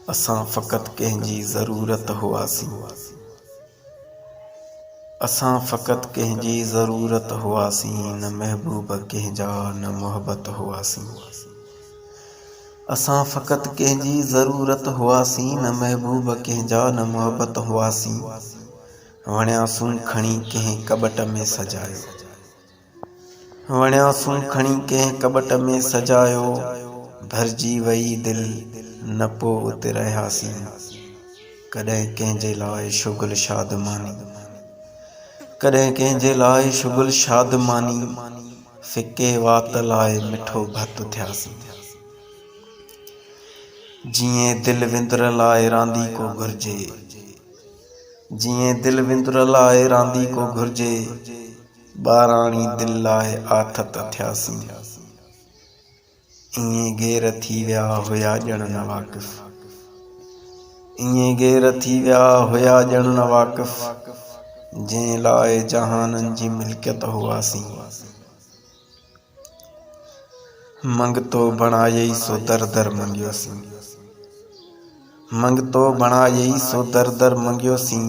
असां फ़क़त कंहिंजी ज़रूरत हुआसीं। असां फ़क़त कंहिंजी ज़रूरत हुआसीं, न महबूब कंहिंजा न मोहब्बत हुआसीं। असां फ़क़त कंहिंजी ज़रूरत हुआसीं, न महबूब कंहिंजा न मोहब्बत हुआसीं। वणियासूं खणी कंहिं कॿट में सजायो, वणियासूं खणी कंहिं कॿट में सजायो। भरिजी वई दिल न पो उते रहियासीं, कॾहिं कंहिंजे लाइ शुगुल शादमानी, कॾहिं कंहिंजे लाइ शुगुल शादमानी। फिके वात लाइ मिठो भत थियासीं, जीअं दिल विंदुर लाइ रांदी को घुरिजे, जीअं दिल विंदुर लाइ रांदी को घुरिजे। ॿाराणी दिल लाइ आथत थियासीं, ईअं गेर थी विया हुया ॼण न वाक़िफ़, ईअं गेर थी विया हुया ॼण न वाक़िफ़। जंहिं लाइ जहाननि जी मिल्कियत हुआसीं, मंगतो बणायई सो दर दर मंगियोसीं, मंगतो बणायई सो दर दर मंगियोसीं।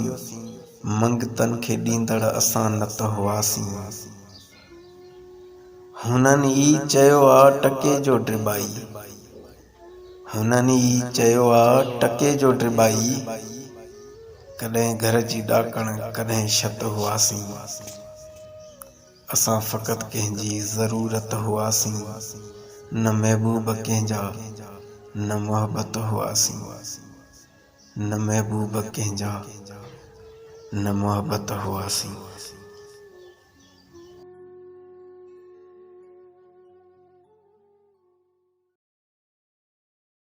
मंगतनि खे ॾींदड़ असां न त हुआसीं, हुननि ई चयो आ टके जो ड्रिबाई, हुननि ई चयो आ टके जो ड्रिबाई। कॾहिं घर जी ॾाकण कॾहिं छत हुआसीं, असां फ़क़त कंहिंजी ज़रूरत हुआसीं, न महबूब कंहिंजा न मोहब्बत हुआसीं, न महबूब कंहिंजा न मोहब्बत हुआसीं।